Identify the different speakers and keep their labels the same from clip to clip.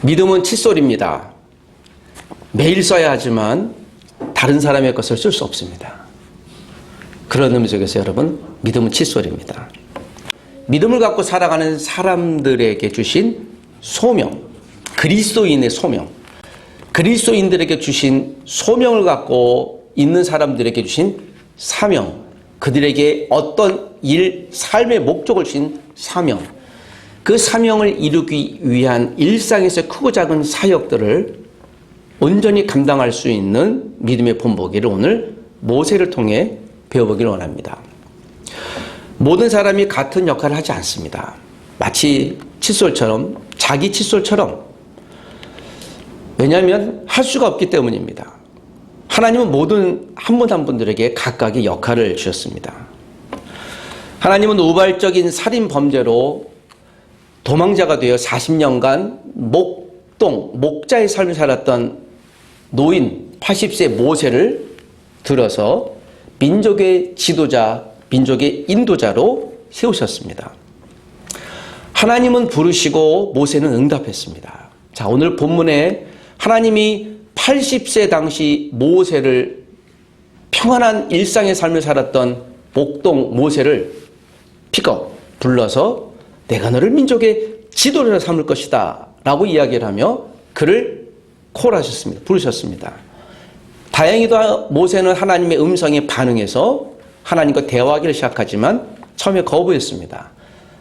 Speaker 1: 믿음은 칫솔입니다. 매일 써야 하지만 다른 사람의 것을 쓸 수 없습니다. 그런 의미 속에서 여러분, 믿음은 칫솔입니다. 믿음을 갖고 살아가는 사람들에게 주신 소명, 그리스도인의 소명, 그리스도인들에게 주신 소명을 갖고 있는 사람들에게 주신 사명, 그들에게 어떤 일, 삶의 목적을 주신 사명, 그 사명을 이루기 위한 일상에서 크고 작은 사역들을 온전히 감당할 수 있는 믿음의 본보기를 오늘 모세를 통해 배워보기를 원합니다. 모든 사람이 같은 역할을 하지 않습니다. 마치 칫솔처럼, 자기 칫솔처럼. 왜냐하면 할 수가 없기 때문입니다. 하나님은 모든 한 분 한 분들에게 각각의 역할을 주셨습니다. 하나님은 우발적인 살인 범죄로 도망자가 되어 40년간 목자의 삶을 살았던 노인 80세 모세를 들어서 민족의 지도자, 민족의 인도자로 세우셨습니다. 하나님은 부르시고 모세는 응답했습니다. 자, 오늘 본문에 하나님이 80세 당시 모세를 평안한 일상의 삶을 살았던 목동 모세를 픽업, 불러서 내가 너를 민족의 지도자로 삼을 것이다 라고 이야기를 하며 그를 콜하셨습니다. 부르셨습니다. 다행히도 모세는 하나님의 음성에 반응해서 하나님과 대화하기를 시작하지만 처음에 거부했습니다.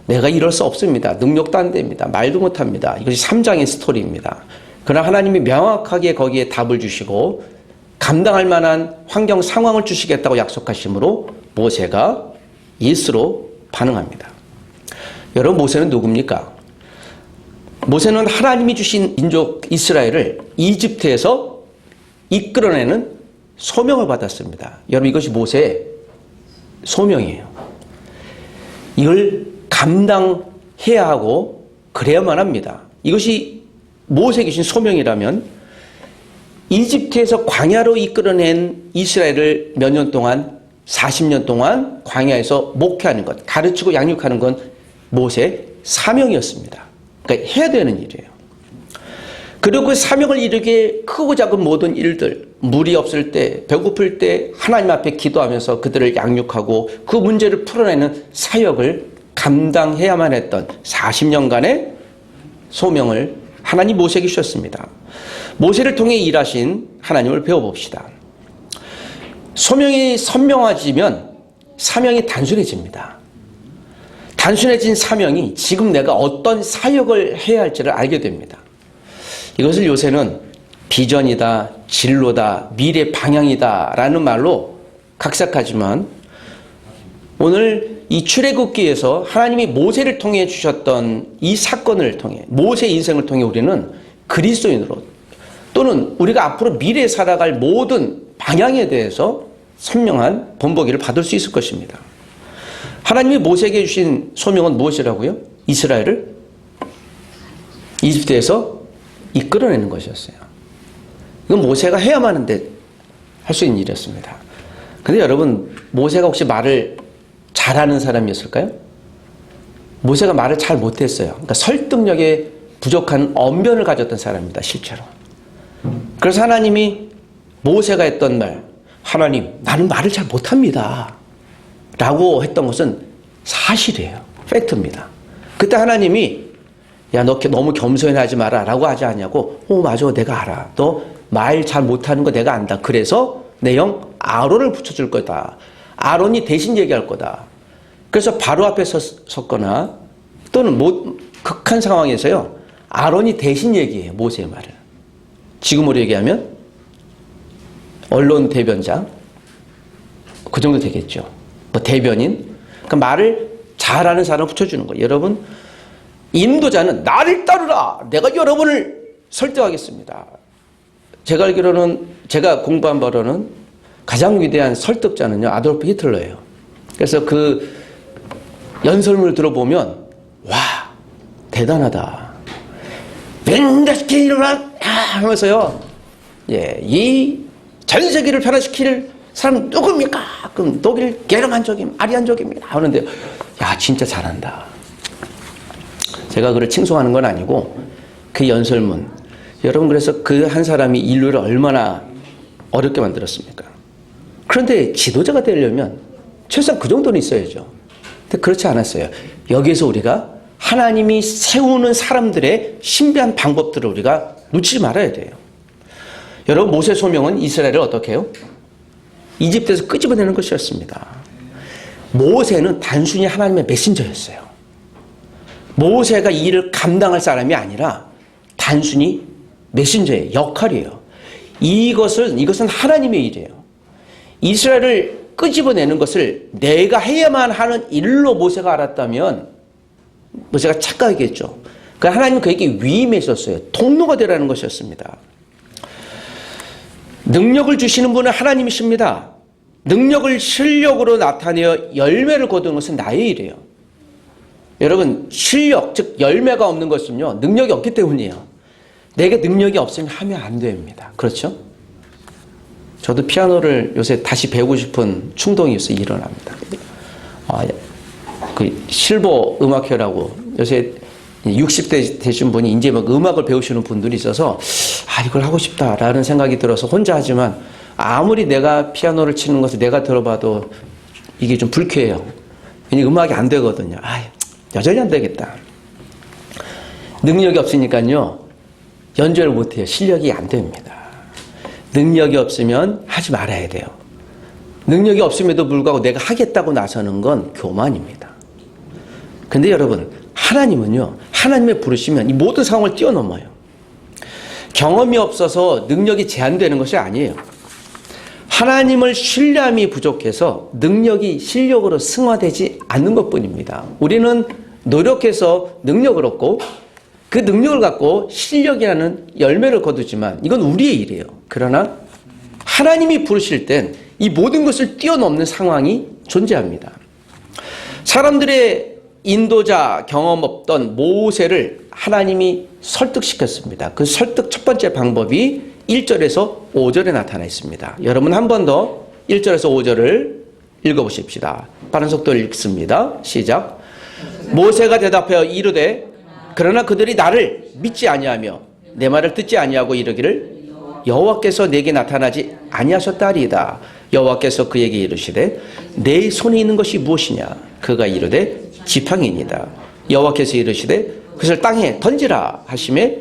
Speaker 1: 내가 이럴 수 없습니다. 능력도 안 됩니다. 말도 못합니다. 이것이 3장의 스토리입니다. 그러나 하나님이 명확하게 거기에 답을 주시고 감당할 만한 환경 상황을 주시겠다고 약속하심으로 모세가 예스로 반응합니다. 여러분, 모세는 누굽니까? 모세는 하나님이 주신 민족 이스라엘을 이집트에서 이끌어내는 소명을 받았습니다. 여러분, 이것이 모세의 소명이에요. 이걸 감당해야 하고 그래야만 합니다. 이것이 모세에게 주신 소명이라면 이집트에서 광야로 이끌어낸 이스라엘을 몇 년 동안 40년 동안 광야에서 목회하는 것, 가르치고 양육하는 건 모세의 사명이었습니다. 그러니까 해야 되는 일이에요. 그리고 그 사명을 이루기에 크고 작은 모든 일들, 물이 없을 때, 배고플 때 하나님 앞에 기도하면서 그들을 양육하고 그 문제를 풀어내는 사역을 감당해야만 했던 40년간의 소명을 하나님 모세에게 주셨습니다. 모세를 통해 일하신 하나님을 배워봅시다. 소명이 선명해지면 사명이 단순해집니다. 단순해진 사명이 지금 내가 어떤 사역을 해야 할지를 알게 됩니다. 이것을 요새는 비전이다, 진로다, 미래 방향이다 라는 말로 각색하지만 오늘 이 출애굽기에서 하나님이 모세를 통해 주셨던 이 사건을 통해 모세의 인생을 통해 우리는 그리스도인으로 또는 우리가 앞으로 미래에 살아갈 모든 방향에 대해서 선명한 본보기를 받을 수 있을 것입니다. 하나님이 모세에게 주신 소명은 무엇이라고요? 이스라엘을 이집트에서 이끌어내는 것이었어요. 이건 모세가 해야만 하는데 할 수 있는 일이었습니다. 근데 여러분, 모세가 혹시 말을 잘하는 사람이었을까요? 모세가 말을 잘 못했어요. 그러니까 설득력에 부족한 언변을 가졌던 사람입니다, 실제로. 그래서 하나님이 모세가 했던 말, 하나님, 나는 말을 잘 못합니다 라고 했던 것은 사실이에요. 팩트입니다. 그때 하나님이 야, 너 너무 겸손하지 마라 라고 하지 않냐고. 맞아, 내가 알아. 너 말 잘 못하는 거 내가 안다. 그래서 내 형 아론을 붙여줄 거다. 아론이 대신 얘기할 거다. 그래서 바로 앞에 섰거나 또는 극한 상황에서요, 아론이 대신 얘기해요, 모세의 말을. 지금으로 얘기하면 언론 대변장, 그 정도 되겠죠. 뭐 대변인. 그러니까 말을 잘하는 사람을 붙여주는 거예요. 여러분, 인도자는 나를 따르라. 내가 여러분을 설득하겠습니다. 제가 알기로는, 제가 공부한 바로는 가장 위대한 설득자는요, 아돌프 히틀러예요. 그래서 그 연설문을 들어보면 와, 대단하다. 벤다스케일만 하면서요, 예, 이 전 세계를 변화시킬 사람 누굽니까? 그럼 독일 게르만족임, 아리안족입니다. 하는데, 야, 진짜 잘한다. 제가 그를 칭송하는 건 아니고 그 연설문. 여러분, 그래서 그 한 사람이 인류를 얼마나 어렵게 만들었습니까? 그런데 지도자가 되려면 최소한 그 정도는 있어야죠. 근데 그렇지 않았어요. 여기에서 우리가 하나님이 세우는 사람들의 신비한 방법들을 우리가 놓치지 말아야 돼요. 여러분, 모세 소명은 이스라엘을 어떻게 해요? 이집트에서 끄집어내는 것이었습니다. 모세는 단순히 하나님의 메신저였어요. 모세가 이 일을 감당할 사람이 아니라 단순히 메신저의 역할이에요. 이것은 하나님의 일이에요. 이스라엘을 끄집어내는 것을 내가 해야만 하는 일로 모세가 알았다면 모세가 착각했겠죠. 그러니까 하나님은 그에게 위임했었어요. 통로가 되라는 것이었습니다. 능력을 주시는 분은 하나님이십니다. 능력을 실력으로 나타내어 열매를 거두는 것은 나의 일이에요. 여러분, 실력, 즉 열매가 없는 것은요, 능력이 없기 때문이에요. 내게 능력이 없으면 하면 안 됩니다. 그렇죠? 저도 피아노를 요새 다시 배우고 싶은 충동이 요새 일어납니다. 그 실버 음악회라고 요새 60대 되신 분이 이제 막 음악을 배우시는 분들이 있어서 이걸 하고 싶다라는 생각이 들어서 혼자 하지만 아무리 내가 피아노를 치는 것을 내가 들어봐도 이게 좀 불쾌해요. 왜냐면 음악이 안 되거든요. 여전히 안 되겠다. 능력이 없으니까요, 연주를 못해요. 실력이 안 됩니다. 능력이 없으면 하지 말아야 돼요. 능력이 없음에도 불구하고 내가 하겠다고 나서는 건 교만입니다. 근데 여러분, 하나님은요, 하나님의 부르시면 이 모든 상황을 뛰어넘어요. 경험이 없어서 능력이 제한되는 것이 아니에요. 하나님을 신뢰함이 부족해서 능력이 실력으로 승화되지 않는 것뿐입니다. 우리는 노력해서 능력을 얻고 그 능력을 갖고 실력이라는 열매를 거두지만 이건 우리의 일이에요. 그러나 하나님이 부르실 땐 이 모든 것을 뛰어넘는 상황이 존재합니다. 사람들의 인도자, 경험 없던 모세를 하나님이 설득시켰습니다. 그 설득 첫 번째 방법이 1절에서 5절에 나타나 있습니다. 여러분 한 번 더 1절에서 5절을 읽어보십시다. 빠른 속도로 읽습니다. 시작. 모세가 대답하여 이르되 그러나 그들이 나를 믿지 아니하며 내 말을 듣지 아니하고 이르기를 여호와께서 내게 나타나지 아니하셨다리이다. 여호와께서 그에게 이르시되 내 손에 있는 것이 무엇이냐? 그가 이르되 지팡이니이다. 여호와께서 이르시되 그것을 땅에 던지라 하시매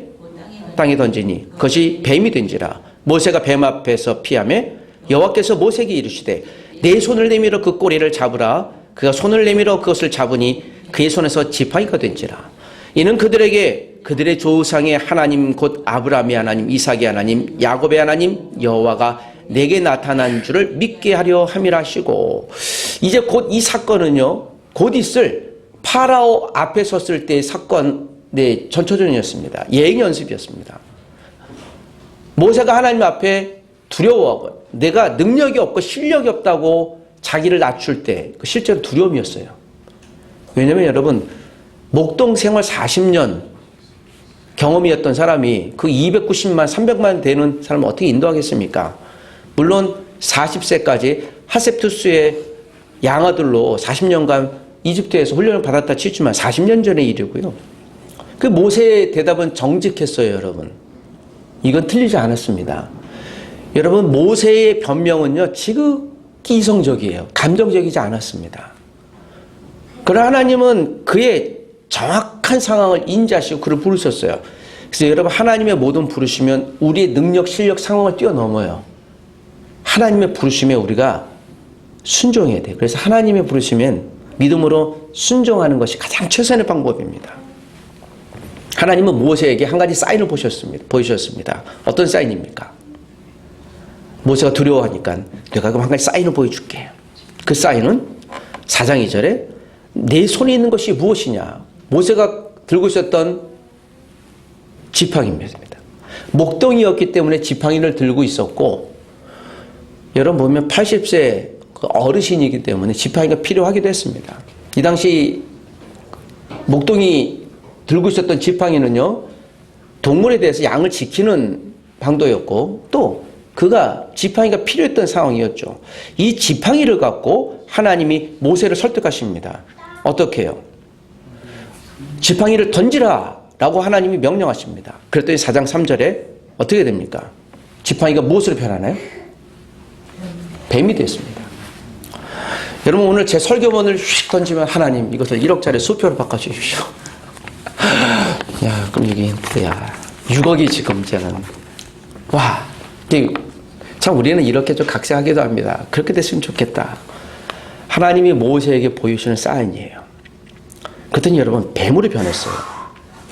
Speaker 1: 땅에 던지니 그것이 뱀이 된지라. 모세가 뱀 앞에서 피하며 여호와께서 모세에게 이르시되 내 손을 내밀어 그 꼬리를 잡으라. 그가 손을 내밀어 그것을 잡으니 그의 손에서 지팡이가 된지라. 이는 그들에게 그들의 조상의 하나님 곧 아브라함의 하나님, 이삭의 하나님, 야곱의 하나님 여호와가 내게 나타난 줄을 믿게 하려 함이라 하시고, 이제 곧 이 사건은요, 곧 있을 파라오 앞에 섰을 때의 사건의 전초전이었습니다. 예행 연습이었습니다. 모세가 하나님 앞에 두려워하고 내가 능력이 없고 실력이 없다고 자기를 낮출 때 그 실제로 두려움이었어요. 왜냐하면 여러분, 목동 생활 40년 경험이었던 사람이 그 290만, 300만 되는 사람을 어떻게 인도하겠습니까? 물론 40세까지 하셉투스의 양아들로 40년간 이집트에서 훈련을 받았다 치지만 40년 전의 일이고요. 그 모세의 대답은 정직했어요, 여러분. 이건 틀리지 않았습니다. 여러분, 모세의 변명은요, 지극히 이성적이에요. 감정적이지 않았습니다. 그러나 하나님은 그의 정확한 상황을 인지하시고 그를 부르셨어요. 그래서 여러분, 하나님의 모든 부르시면 우리의 능력, 실력, 상황을 뛰어넘어요. 하나님의 부르심에 우리가 순종해야 돼요. 그래서 하나님의 부르시면 믿음으로 순종하는 것이 가장 최선의 방법입니다. 하나님은 모세에게 한 가지 사인을 보여주셨습니다. 어떤 사인입니까? 모세가 두려워하니까 내가 그럼 한 가지 사인을 보여줄게. 그 사인은 4장 2절에 내 손에 있는 것이 무엇이냐? 모세가 들고 있었던 지팡이입니다. 목동이었기 때문에 지팡이를 들고 있었고, 여러분 보면 80세 어르신이기 때문에 지팡이가 필요하기도 했습니다. 이 당시 목동이 들고 있었던 지팡이는요, 동물에 대해서 양을 지키는 방도였고, 또 그가 지팡이가 필요했던 상황이었죠. 이 지팡이를 갖고 하나님이 모세를 설득하십니다. 어떻게 해요? 지팡이를 던지라 라고 하나님이 명령하십니다. 그랬더니 4장 3절에 어떻게 됩니까? 지팡이가 무엇으로 변하나요? 뱀이 됐습니다. 여러분, 오늘 제 설교문을 휙 던지면 하나님 이것을 1억짜리 수표로 바꿔주십시오. 야, 그럼 여기 야 6억이 지금 저는 와, 참 우리는 이렇게 좀 각색하기도 합니다. 그렇게 됐으면 좋겠다. 하나님이 모세에게 보여주시는 사인이에요. 그랬더니 여러분, 뱀으로 변했어요.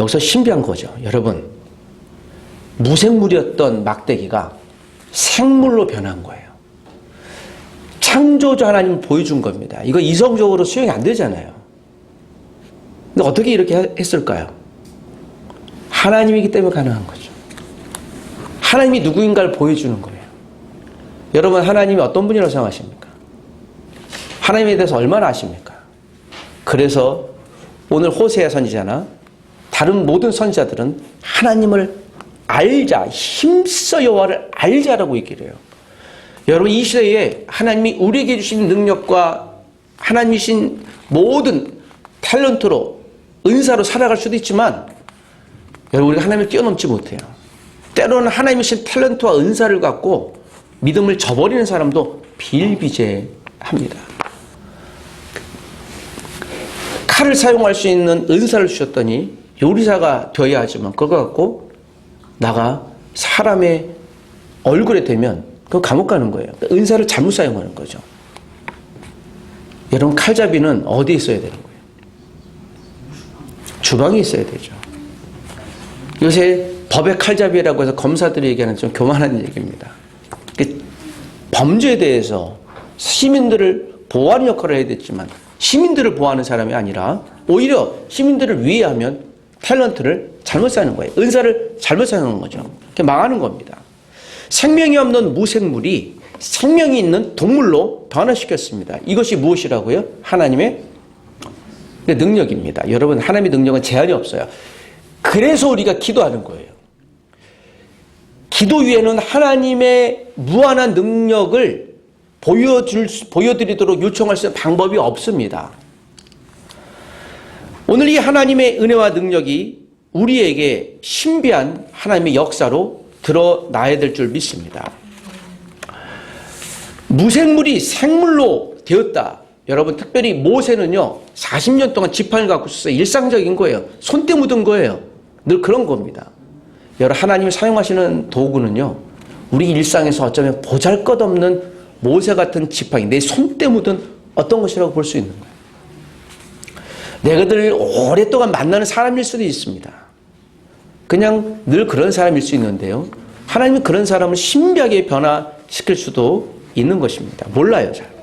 Speaker 1: 여기서 신비한 거죠. 여러분, 무생물이었던 막대기가 생물로 변한 거예요. 창조주 하나님을 보여준 겁니다. 이거 이성적으로 수용이 안 되잖아요. 근데 어떻게 이렇게 했을까요? 하나님이기 때문에 가능한 거죠. 하나님이 누구인가를 보여주는 거예요. 여러분, 하나님이 어떤 분이라고 생각하십니까? 하나님에 대해서 얼마나 아십니까? 그래서 오늘 호세아 선지자나 다른 모든 선지자들은 하나님을 알자, 힘써 여호와를 알자라고 얘기를 해요. 여러분, 이 시대에 하나님이 우리에게 주신 능력과 하나님이 주신 모든 탤런트로 은사로 살아갈 수도 있지만 여러분, 우리가 하나님을 뛰어넘지 못해요. 때로는 하나님이 주신 탤런트와 은사를 갖고 믿음을 저버리는 사람도 비일비재합니다. 칼을 사용할 수 있는 은사를 주셨더니 요리사가 되어야 하지만 그거 갖고 나가 사람의 얼굴에 대면 그거 감옥 가는 거예요. 은사를 잘못 사용하는 거죠. 여러분, 칼잡이는 어디에 있어야 되는 거예요? 주방에 있어야 되죠. 요새 법의 칼잡이라고 해서 검사들이 얘기하는 좀 교만한 얘기입니다. 범죄에 대해서 시민들을 보호하는 역할을 해야 됐지만 시민들을 보호하는 사람이 아니라 오히려 시민들을 위해하면 탤런트를 잘못 사는 거예요. 은사를 잘못 사용하는 거죠. 망하는 겁니다. 생명이 없는 무생물이 생명이 있는 동물로 변화시켰습니다. 이것이 무엇이라고요? 하나님의 능력입니다. 여러분, 하나님의 능력은 제한이 없어요. 그래서 우리가 기도하는 거예요. 기도 위에는 하나님의 무한한 능력을 보여드리도록 요청할 수 있는 방법이 없습니다. 오늘 이 하나님의 은혜와 능력이 우리에게 신비한 하나님의 역사로 드러나야 될 줄 믿습니다. 무생물이 생물로 되었다. 여러분, 특별히 모세는요 40년 동안 지팡이를 갖고 있어서 일상적인 거예요. 손때 묻은 거예요. 늘 그런 겁니다. 여러분, 하나님이 사용하시는 도구는요 우리 일상에서 어쩌면 보잘것없는 모세 같은 지팡이, 내 손때 묻은 어떤 것이라고 볼 수 있는 거예요. 내가 늘 오랫동안 만나는 사람일 수도 있습니다. 그냥 늘 그런 사람일 수 있는데요, 하나님은 그런 사람을 신비하게 변화시킬 수도 있는 것입니다. 몰라요, 잘.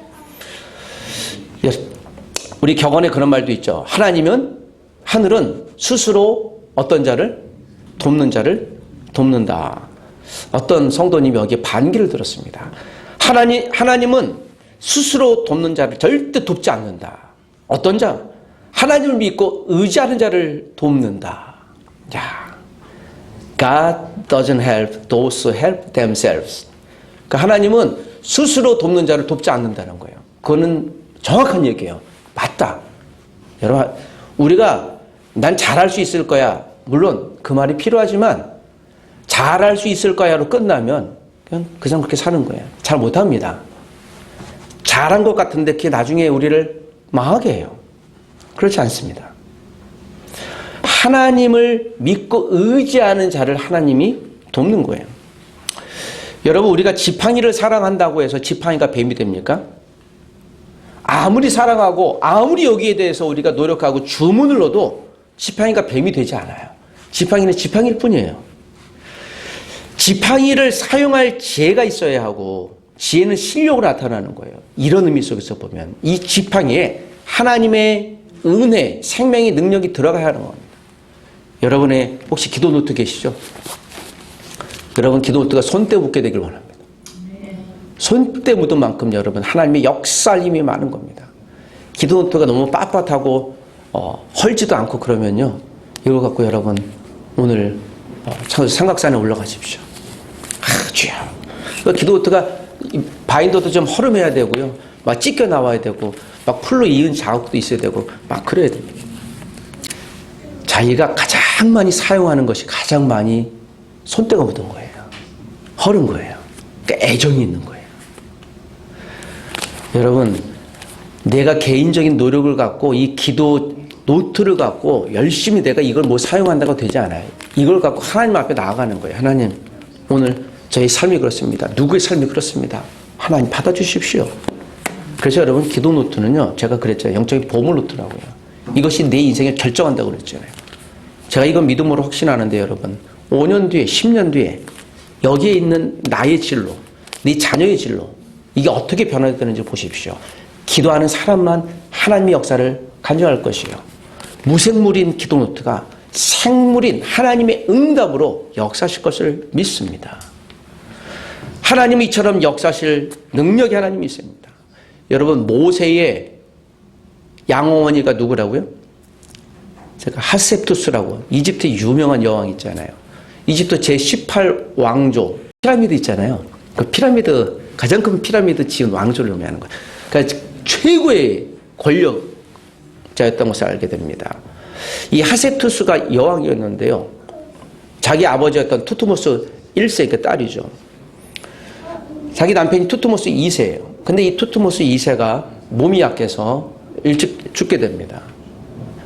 Speaker 1: 우리 격언에 그런 말도 있죠. 하늘은 스스로 어떤 자를 돕는 자를 돕는다. 어떤 성도님이 여기에 반기를 들었습니다. 하나님은 스스로 돕는 자를 절대 돕지 않는다. 어떤 자? 하나님을 믿고 의지하는 자를 돕는다. 야, God doesn't help those who help themselves. 그러니까 하나님은 스스로 돕는 자를 돕지 않는다는 거예요. 그거는 정확한 얘기예요. 맞다. 여러분, 우리가 난 잘할 수 있을 거야. 물론 그 말이 필요하지만 잘할 수 있을 거야로 끝나면 그냥 그 사람 그렇게 사는 거예요. 잘 못합니다. 잘한 것 같은데 그게 나중에 우리를 망하게 해요. 그렇지 않습니다. 하나님을 믿고 의지하는 자를 하나님이 돕는 거예요. 여러분, 우리가 지팡이를 사랑한다고 해서 지팡이가 뱀이 됩니까? 아무리 사랑하고 아무리 여기에 대해서 우리가 노력하고 주문을 넣어도 지팡이가 뱀이 되지 않아요. 지팡이는 지팡이일 뿐이에요. 지팡이를 사용할 지혜가 있어야 하고 지혜는 실력으로 나타나는 거예요. 이런 의미 속에서 보면 이 지팡이에 하나님의 은혜, 생명의 능력이 들어가야 하는 겁니다. 여러분의 혹시 기도 노트 계시죠? 여러분 기도 노트가 손때 묻게 되길 원합니다. 손때 묻은 만큼 여러분 하나님의 역사할 힘이 많은 겁니다. 기도 노트가 너무 빳빳하고 헐지도 않고 그러면요, 이거 갖고 여러분 오늘 삼각산에 올라가십시오. 주야. 기도 노트가 바인더도 좀 허름해야 되고요, 막 찢겨 나와야 되고, 막 풀로 이은 자국도 있어야 되고, 막 그래야 됩니다. 자기가 가장 가장 많이 사용하는 것이 가장 많이 손때가 묻은 거예요. 허른 거예요. 그러니까 애정이 있는 거예요. 여러분, 내가 개인적인 노력을 갖고 이 기도 노트를 갖고 열심히 내가 이걸 뭐 사용한다고 되지 않아요. 이걸 갖고 하나님 앞에 나아가는 거예요. 하나님, 오늘 저의 삶이 그렇습니다. 누구의 삶이 그렇습니다. 하나님 받아주십시오. 그래서 여러분, 기도 노트는요, 제가 그랬잖아요. 영적인 보물 노트라고요. 이것이 내 인생을 결정한다고 그랬잖아요. 제가 이건 믿음으로 확신하는데 여러분, 5년 뒤에 10년 뒤에 여기에 있는 나의 진로, 네 자녀의 진로, 이게 어떻게 변화되는지 보십시오. 기도하는 사람만 하나님의 역사를 간증할 것이요. 무생물인 기도 노트가 생물인 하나님의 응답으로 역사하실 것을 믿습니다. 하나님이 이처럼 역사하실 능력이 하나님이 있습니다. 여러분, 모세의 양어머니가 누구라고요? 제가 하셉투스라고, 이집트 유명한 여왕 있잖아요. 이집트 제18왕조 피라미드 있잖아요. 그 피라미드, 가장 큰 피라미드 지은 왕조를 의미하는 거예요. 그러니까 최고의 권력자였던 것을 알게 됩니다. 이 하셉투스가 여왕이었는데요. 자기 아버지였던 투트모스 1세, 그 딸이죠. 자기 남편이 투트모스 2세예요. 근데 이 투트모스 2세가 몸이 약해서 일찍 죽게 됩니다.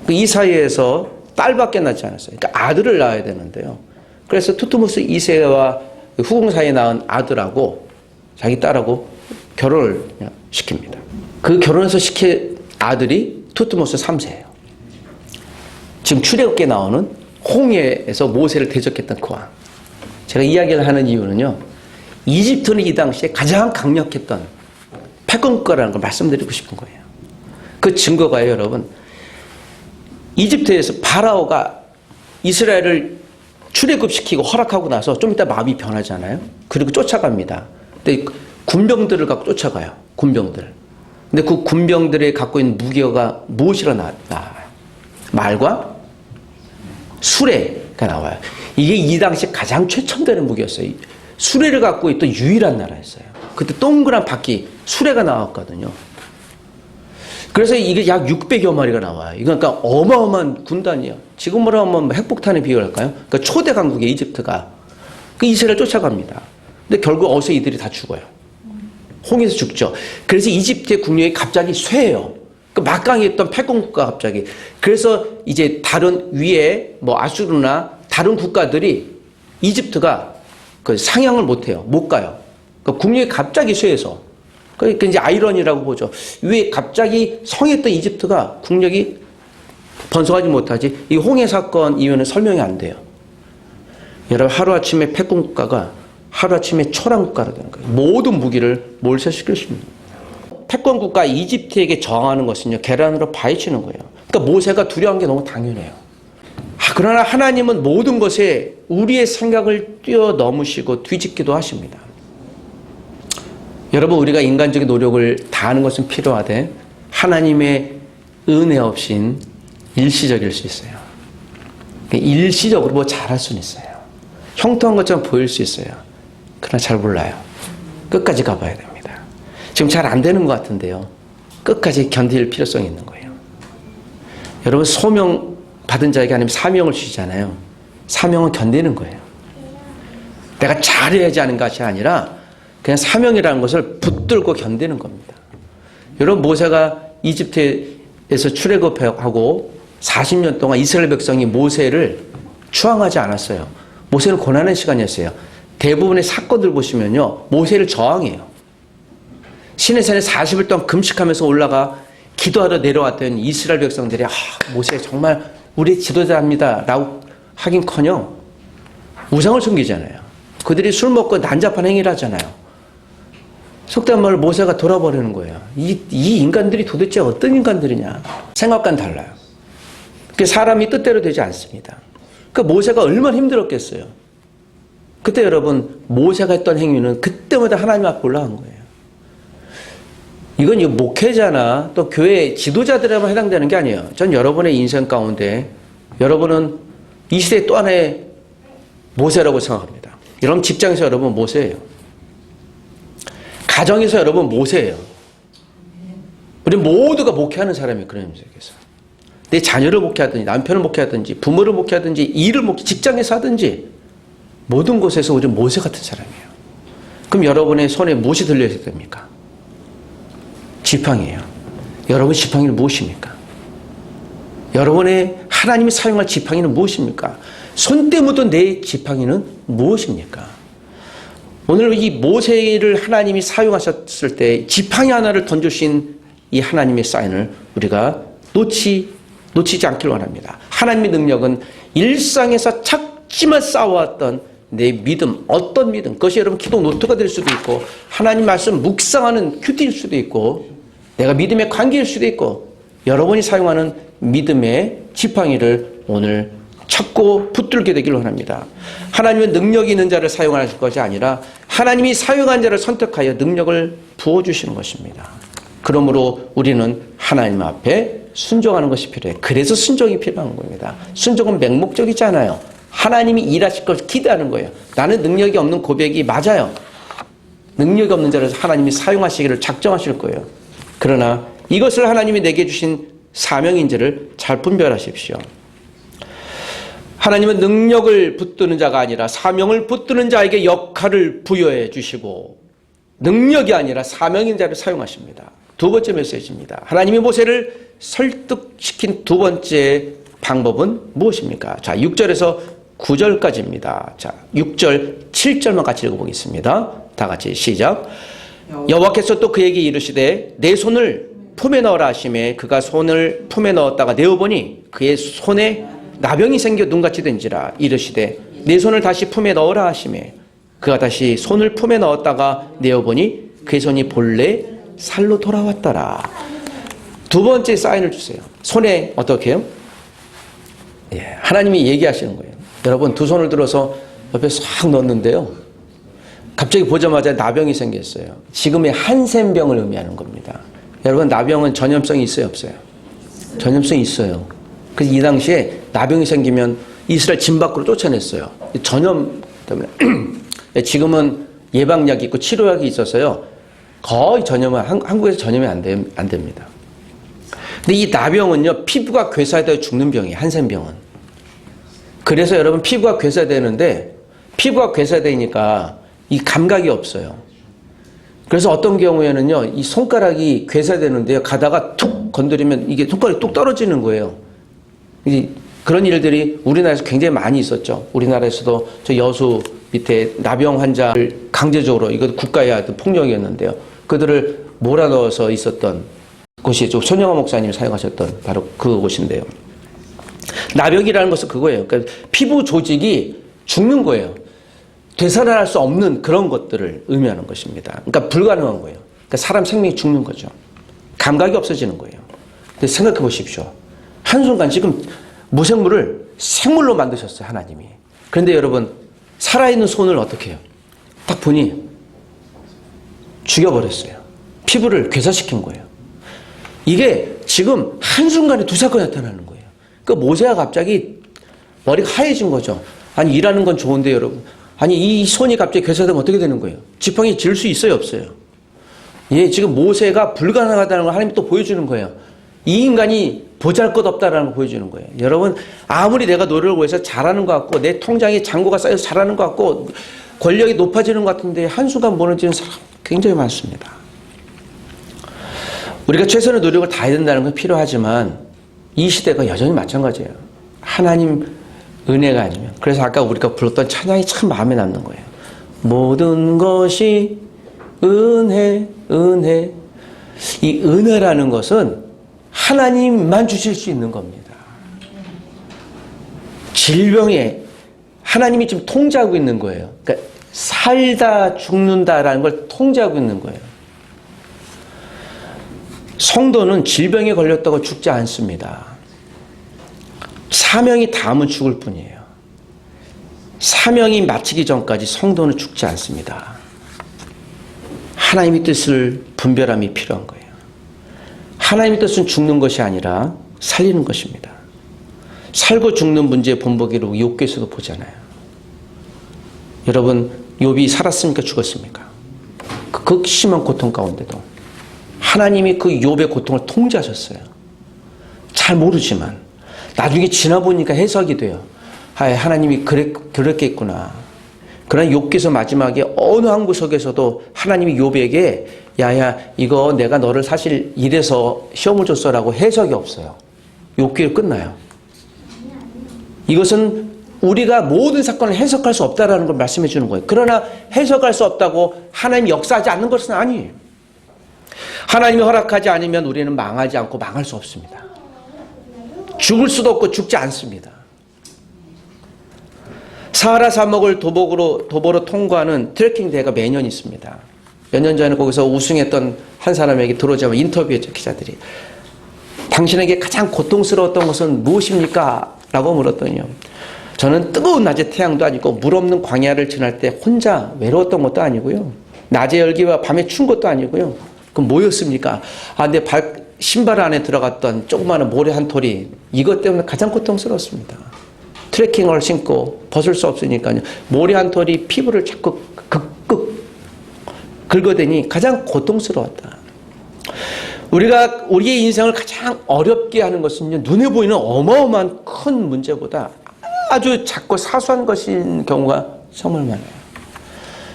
Speaker 1: 이 사이에서 딸밖에 낳지 않았어요. 그러니까 아들을 낳아야 되는데요. 그래서 투트모스 2세와 후궁 사이에 낳은 아들하고 자기 딸하고 결혼을 시킵니다. 그 결혼해서 시킨 아들이 투트모스 3세예요. 지금 출애굽기에 나오는 홍해에서 모세를 대적했던 그 왕. 제가 이야기를 하는 이유는요, 이집트는 이 당시에 가장 강력했던 패권국가라는 걸 말씀드리고 싶은 거예요. 그 증거가요, 여러분. 이집트에서 파라오가 이스라엘을 출애굽시키고 허락하고 나서 좀 이따 마음이 변하잖아요. 그리고 쫓아갑니다. 근데 군병들을 갖고 쫓아가요. 군병들. 근데 그 군병들이 갖고 있는 무기가 무엇이라 나와요? 말과 수레가 나와요. 이게 이 당시 가장 최첨단의 무기였어요. 수레를 갖고 있던 유일한 나라였어요. 그때 동그란 바퀴 수레가 나왔거든요. 그래서 이게 약 600여 마리가 나와요. 이건 그러니까 어마어마한 군단이에요. 지금으로 하면 핵폭탄에 비교할까요? 그러니까 초대 강국의 이집트가 그 이스라엘 쫓아갑니다. 근데 결국 어서 이들이 다 죽어요. 홍해에서 죽죠. 그래서 이집트의 국력이 갑자기 쇠해요. 그 막강했던 패권국가가 갑자기. 그래서 이제 다른 위에 뭐 아수르나 다른 국가들이 이집트가 그 상향을 못해요. 못 가요. 그러니까 국력이 갑자기 쇠해서. 그러니까 이제 아이러니라고 보죠. 왜 갑자기 성했던 이집트가 국력이 번성하지 못하지? 이 홍해 사건 이유는 설명이 안 돼요. 여러분, 하루아침에 패권국가가 하루아침에 초랑국가가 되는 거예요. 모든 무기를 몰살시킬 수 있는 거예요. 패권국가 이집트에게 저항하는 것은요, 계란으로 파헤치는 거예요. 그러니까 모세가 두려운 게 너무 당연해요. 그러나 하나님은 모든 것에 우리의 생각을 뛰어넘으시고 뒤집기도 하십니다. 여러분, 우리가 인간적인 노력을 다하는 것은 필요하되 하나님의 은혜 없인 일시적일 수 있어요. 일시적으로 뭐 잘할 수는 있어요. 형통한 것처럼 보일 수 있어요. 그러나 잘 몰라요. 끝까지 가봐야 됩니다. 지금 잘 안 되는 것 같은데요. 끝까지 견딜 필요성이 있는 거예요. 여러분, 소명 받은 자에게 하나님 사명을 주시잖아요. 사명은 견디는 거예요. 내가 잘해야지 하는 것이 아니라 그냥 사명이라는 것을 붙들고 견디는 겁니다. 여러분, 모세가 이집트에서 출애굽하고 40년 동안 이스라엘 백성이 모세를 추앙하지 않았어요. 모세는 고난의 시간이었어요. 대부분의 사건들 보시면요, 모세를 저항해요. 시내산에 40일 동안 금식하면서 올라가 기도하러 내려왔던 이스라엘 백성들이 모세 정말 우리의 지도자입니다 라고 하긴커녕 우상을 섬기잖아요. 그들이 술 먹고 난잡한 행위를 하잖아요. 속된 말로 모세가 돌아버리는 거예요. 이 인간들이 도대체 어떤 인간들이냐. 생각과는 달라요. 사람이 뜻대로 되지 않습니다. 그러니까 모세가 얼마나 힘들었겠어요. 그때 여러분, 모세가 했던 행위는 그때마다 하나님 앞에 올라간 거예요. 이건 목회자나 또 교회 지도자들에만 해당되는 게 아니에요. 전 여러분의 인생 가운데 여러분은 이 시대의 또 하나의 모세라고 생각합니다. 여러분 직장에서 여러분 모세예요. 가정에서 여러분 모세예요. 우리 모두가 목회하는 사람이 그런 의미에서. 내 자녀를 목회하든지 남편을 목회하든지 부모를 목회하든지 일을 직장에서 하든지 모든 곳에서 우리는 모세 같은 사람이에요. 그럼 여러분의 손에 무엇이 들려야 됩니까? 지팡이에요. 여러분 지팡이는 무엇입니까? 여러분의 하나님이 사용할 지팡이는 무엇입니까? 손때 묻은 내 지팡이는 무엇입니까? 오늘 이 모세를 하나님이 사용하셨을 때 지팡이 하나를 던져주신 이 하나님의 사인을 우리가 놓치지 않기를 원합니다. 하나님의 능력은 일상에서 작지만 쌓아왔던 내 믿음, 어떤 믿음, 그것이 여러분 기도 노트가 될 수도 있고 하나님 말씀 묵상하는 큐티일 수도 있고 내가 믿음의 관계일 수도 있고 여러분이 사용하는 믿음의 지팡이를 오늘 찾고 붙들게 되기를 원합니다. 하나님은 능력이 있는 자를 사용하실 것이 아니라 하나님이 사용한 자를 선택하여 능력을 부어주시는 것입니다. 그러므로 우리는 하나님 앞에 순종하는 것이 필요해요. 그래서 순종이 필요한 겁니다. 순종은 맹목적이지 않아요. 하나님이 일하실 것을 기대하는 거예요. 나는 능력이 없는 고백이 맞아요. 능력이 없는 자를 하나님이 사용하시기를 작정하실 거예요. 그러나 이것을 하나님이 내게 주신 사명인지를 잘 분별하십시오. 하나님은 능력을 붙드는 자가 아니라 사명을 붙드는 자에게 역할을 부여해 주시고 능력이 아니라 사명인 자를 사용하십니다. 두 번째 메시지입니다. 하나님이 모세를 설득시킨 두 번째 방법은 무엇입니까? 자, 6절에서 9절까지입니다. 자, 6절, 7절만 같이 읽어보겠습니다. 다 같이 시작. 여호와께서 또 그에게 이르시되 내 손을 품에 넣으라 하시매 그가 손을 품에 넣었다가 내어보니 그의 손에 나병이 생겨 눈같이 된지라. 이르시되 내 손을 다시 품에 넣으라 하시매 그가 다시 손을 품에 넣었다가 내어보니 그의 손이 본래 살로 돌아왔더라. 두 번째 사인을 주세요. 손에 어떻게 해요? 예, 하나님이 얘기하시는 거예요. 여러분 두 손을 들어서 옆에 싹 넣었는데요. 갑자기 보자마자 나병이 생겼어요. 지금의 한센병을 의미하는 겁니다. 여러분 나병은 전염성이 있어요, 없어요? 전염성이 있어요. 그래서 이 당시에 나병이 생기면 이스라엘 진 밖으로 쫓아냈어요. 전염 때문에. 지금은 예방약이 있고 치료약이 있어서요. 거의 전염은 한국에서 전염이 안 됩니다. 근데 이 나병은요. 피부가 괴사되어 죽는 병이에요. 한센병은. 그래서 여러분 피부가 괴사되는데 피부가 괴사되니까 이 감각이 없어요. 그래서 어떤 경우에는요. 이 손가락이 괴사되는데요. 가다가 툭 건드리면 이게 손가락이 뚝 떨어지는 거예요. 그런 일들이 우리나라에서 굉장히 많이 있었죠. 우리나라에서도 저 여수 밑에 나병 환자를 강제적으로 이것도 국가의 어떤 폭력이었는데요. 그들을 몰아넣어서 있었던 곳이 손영하 목사님이 사용하셨던 바로 그 곳인데요. 나병이라는 것은 그거예요. 그러니까 피부 조직이 죽는 거예요. 되살아날 수 없는 그런 것들을 의미하는 것입니다. 그러니까 불가능한 거예요. 그러니까 사람 생명이 죽는 거죠. 감각이 없어지는 거예요. 근데 생각해 보십시오. 한순간 지금 무생물을 생물로 만드셨어요. 하나님이. 그런데 여러분 살아있는 손을 어떻게 해요? 딱 보니 죽여버렸어요. 피부를 괴사시킨 거예요. 이게 지금 한순간에 두 사건이 나타나는 거예요. 그러니까 모세가 갑자기 머리가 하얘진 거죠. 아니 일하는 건 좋은데 여러분. 아니 이 손이 갑자기 괴사되면 어떻게 되는 거예요? 지팡이 질 수 있어요, 없어요? 예, 지금 모세가 불가능하다는 걸 하나님이 또 보여주는 거예요. 이 인간이 보잘것없다라는 걸 보여주는 거예요. 여러분 아무리 내가 노력을 해서 잘하는 것 같고 내 통장에 잔고가 쌓여서 잘하는 것 같고 권력이 높아지는 것 같은데 한순간 무너지는 사람 굉장히 많습니다. 우리가 최선의 노력을 다해야 된다는 건 필요하지만 이 시대가 여전히 마찬가지예요. 하나님 은혜가 아니면. 그래서 아까 우리가 불렀던 찬양이 참 마음에 남는 거예요. 모든 것이 은혜, 은혜. 이 은혜라는 것은 하나님만 주실 수 있는 겁니다. 질병에 하나님이 지금 통제하고 있는 거예요. 그러니까 살다 죽는다라는 걸 통제하고 있는 거예요. 성도는 질병에 걸렸다고 죽지 않습니다. 사명이 닿으면 죽을 뿐이에요. 사명이 마치기 전까지 성도는 죽지 않습니다. 하나님의 뜻을 분별함이 필요한 거예요. 하나님의 뜻은 죽는 것이 아니라 살리는 것입니다. 살고 죽는 문제의 본보기로 욥기에서도 보잖아요. 여러분 욥이 살았습니까? 죽었습니까? 그 극심한 고통 가운데도 하나님이 그 욥의 고통을 통제하셨어요. 잘 모르지만 나중에 지나보니까 해석이 돼요. 하나님이 그랬겠구나. 그러나 욥기서 마지막에 어느 한 구석에서도 하나님이 욥에게 야야 이거 내가 너를 사실 이래서 시험을 줬어라고 해석이 없어요. 욥기를 끝나요. 이것은 우리가 모든 사건을 해석할 수 없다라는 걸 말씀해 주는 거예요. 그러나 해석할 수 없다고 하나님이 역사하지 않는 것은 아니에요. 하나님이 허락하지 않으면 우리는 망하지 않고 망할 수 없습니다. 죽을 수도 없고 죽지 않습니다. 사하라 사막을 도보로 통과하는 트레킹 대회가 매년 있습니다. 몇 년 전에 거기서 우승했던 한 사람에게 들어오자마자 인터뷰했죠, 기자들이. 당신에게 가장 고통스러웠던 것은 무엇입니까? 라고 물었더니요. 저는 뜨거운 낮의 태양도 아니고 물 없는 광야를 지날 때 혼자 외로웠던 것도 아니고요. 낮의 열기와 밤에 추운 것도 아니고요. 그럼 뭐였습니까? 내 신발 안에 들어갔던 조그마한 모래 한 톨이 이것 때문에 가장 고통스러웠습니다. 트레킹을 신고 벗을 수 없으니까요. 모래 한 톨이 피부를 자꾸 긁어대니 가장 고통스러웠다. 우리가 우리의 인생을 가장 어렵게 하는 것은요, 눈에 보이는 어마어마한 큰 문제보다 아주 작고 사소한 것인 경우가 정말 많아요.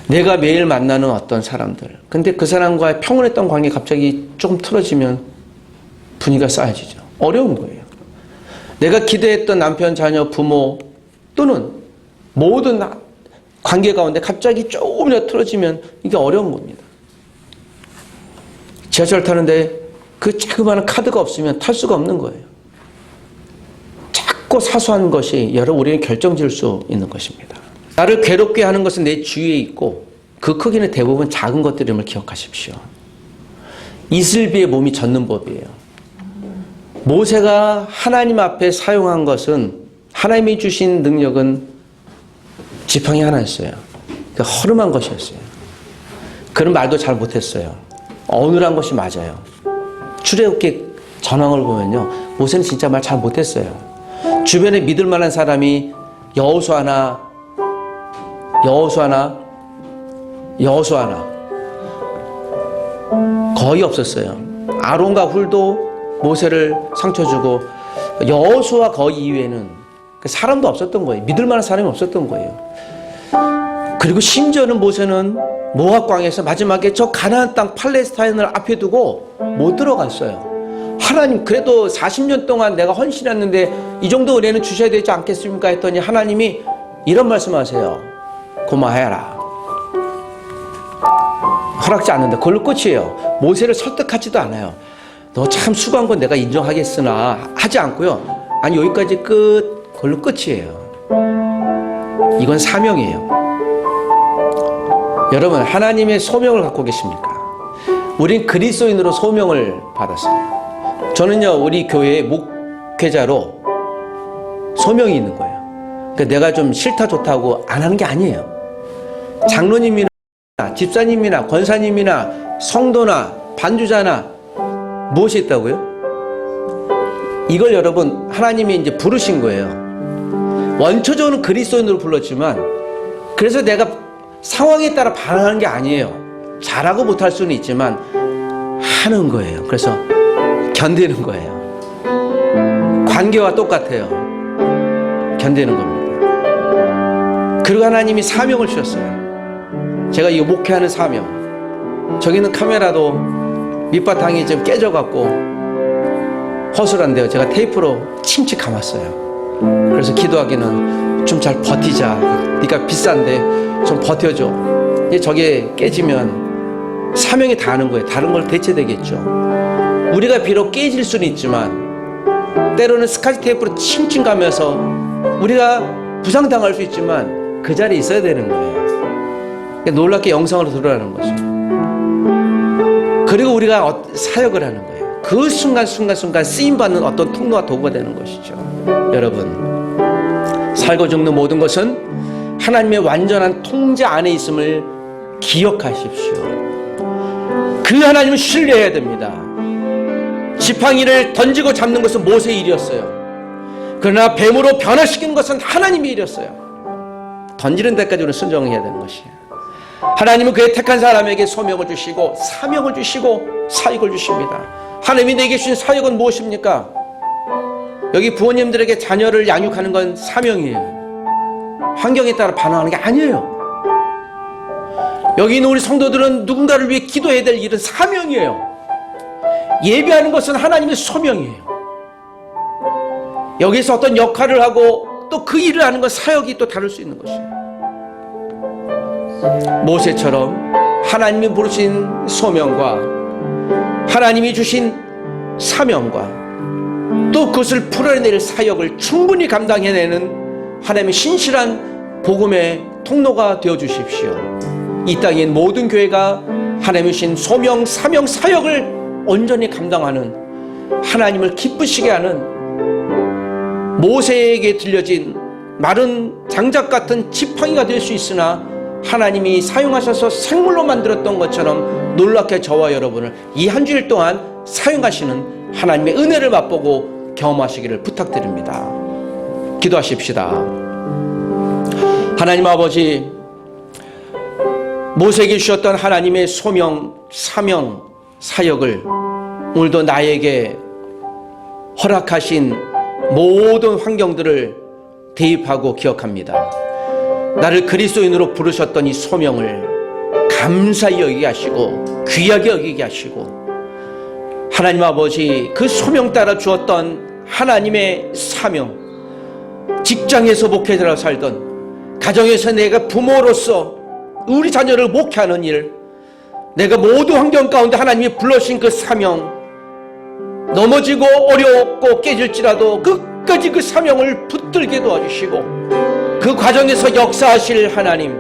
Speaker 1: 내가 매일 만나는 어떤 사람들, 근데 그 사람과의 평온했던 관계 갑자기 조금 틀어지면 분위기가 싸해지죠. 어려운 거예요. 내가 기대했던 남편, 자녀, 부모 또는 모든 관계 가운데 갑자기 조금이라도 틀어지면 이게 어려운 겁니다. 지하철 타는데 그 자그마한 카드가 없으면 탈 수가 없는 거예요. 작고 사소한 것이 우리는 결정지을 수 있는 것입니다. 나를 괴롭게 하는 것은 내 주위에 있고 그 크기는 대부분 작은 것들임을 기억하십시오. 이슬비의 몸이 젖는 법이에요. 모세가 하나님 앞에 사용한 것은, 하나님이 주신 능력은 지팡이 하나였어요. 그러니까 허름한 것이었어요. 그런 말도 잘 못했어요. 어눌한 것이 맞아요. 출애굽기 전황을 보면요, 모세는 진짜 말 잘 못했어요. 주변에 믿을 만한 사람이 여호수아나 거의 없었어요. 아론과 훌도 모세를 상처 주고 여호수아 거의 이외에는 사람도 없었던 거예요. 믿을 만한 사람이 없었던 거예요. 그리고 심지어는 모세는 모압 광야에서 마지막에 저 가나안 땅 팔레스타인을 앞에 두고 못 들어갔어요. 하나님, 그래도 40년 동안 내가 헌신했는데 이 정도 은혜는 주셔야 되지 않겠습니까? 했더니 하나님이 이런 말씀하세요. 고마해라. 허락지 않는다. 그걸로 끝이에요. 모세를 설득하지도 않아요. 너 참 수고한 건 내가 인정하겠으나 하지 않고요. 아니, 여기까지 끝. 그걸로 끝이에요. 이건 사명이에요. 여러분, 하나님의 소명을 갖고 계십니까? 우린 그리스도인으로 소명을 받았어요. 저는요, 우리 교회의 목회자로 소명이 있는 거예요. 그러니까 내가 좀 싫다 좋다고 안 하는 게 아니에요. 장로님이나 집사님이나 권사님이나 성도나 반주자나 무엇이 있다고요? 이걸 여러분, 하나님이 이제 부르신 거예요. 원초적으로는 그리스도인으로 불렀지만, 그래서 내가 상황에 따라 반응하는 게 아니에요. 잘하고 못할 수는 있지만 하는 거예요. 그래서 견디는 거예요. 관계와 똑같아요. 견디는 겁니다. 그리고 하나님이 사명을 주셨어요. 제가 이 목회하는 사명. 저기 있는 카메라도 밑바탕이 좀 깨져갖고 허술한데요. 제가 테이프로 칭칭 감았어요. 그래서 기도하기는 좀 잘 버티자. 네가 비싼데 좀 버텨줘. 저게 깨지면 사명이 다하는 거예요. 다른 걸 대체되겠죠. 우리가 비록 깨질 수는 있지만 때로는 스카치 테이프로 칭칭 가면서 우리가 부상당할 수 있지만 그 자리에 있어야 되는 거예요. 놀랍게 영성으로 드러나는 거죠. 그리고 우리가 사역을 하는 거예요. 그 순간 쓰임받는 어떤 통로와 도구가 되는 것이죠. 여러분, 살고 죽는 모든 것은 하나님의 완전한 통제 안에 있음을 기억하십시오. 그 하나님을 신뢰해야 됩니다. 지팡이를 던지고 잡는 것은 모세의 일이었어요. 그러나 뱀으로 변화시킨 것은 하나님의 일이었어요. 던지는 데까지 우리는 순종해야 되는 것이에요. 하나님은 그의 택한 사람에게 소명을 주시고 사명을 주시고 사역을 주십니다. 하나님이 내게 주신 사역은 무엇입니까? 여기 부모님들에게 자녀를 양육하는 건 사명이에요. 환경에 따라 반응하는 게 아니에요. 여기 있는 우리 성도들은 누군가를 위해 기도해야 될 일은 사명이에요. 예배하는 것은 하나님의 소명이에요. 여기서 어떤 역할을 하고 또 그 일을 하는 건 사역이 또 다를 수 있는 것이에요. 모세처럼 하나님이 부르신 소명과 하나님이 주신 사명과 또 그것을 풀어낼 사역을 충분히 감당해내는 하나님의 신실한 복음의 통로가 되어 주십시오. 이 땅의 모든 교회가 하나님이 주신 소명, 사명, 사역을 온전히 감당하는, 하나님을 기쁘시게 하는, 모세에게 들려진 마른 장작 같은 지팡이가 될 수 있으나 하나님이 사용하셔서 생물로 만들었던 것처럼 놀랍게 저와 여러분을 이 한 주일 동안 사용하시는 하나님의 은혜를 맛보고 경험하시기를 부탁드립니다. 기도하십시다. 하나님 아버지, 모세에게 주셨던 하나님의 소명, 사명, 사역을 오늘도 나에게 허락하신 모든 환경들을 대입하고 기억합니다. 나를 그리스도인으로 부르셨던 이 소명을 감사히 여기게 하시고 귀하게 여기게 하시고, 하나님 아버지, 그 소명 따라 주었던 하나님의 사명, 직장에서 목회자로 살던, 가정에서 내가 부모로서 우리 자녀를 목회하는 일, 내가 모든 환경 가운데 하나님이 불러주신 그 사명, 넘어지고 어렵고 깨질지라도 끝까지 그 사명을 붙들게 도와주시고, 그 과정에서 역사하실 하나님,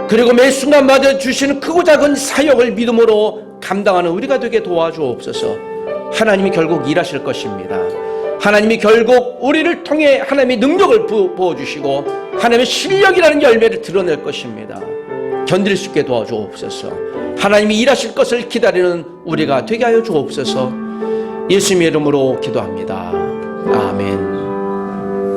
Speaker 1: 그리고 매 순간마다 주시는 크고 작은 사역을 믿음으로 감당하는 우리가 되게 도와주옵소서. 하나님이 결국 일하실 것입니다. 하나님이 결국 우리를 통해 하나님의 능력을 부어주시고 하나님의 실력이라는 열매를 드러낼 것입니다. 견딜 수 있게 도와주옵소서. 하나님이 일하실 것을 기다리는 우리가 되게 하여 주옵소서. 예수님의 이름으로 기도합니다. 아멘.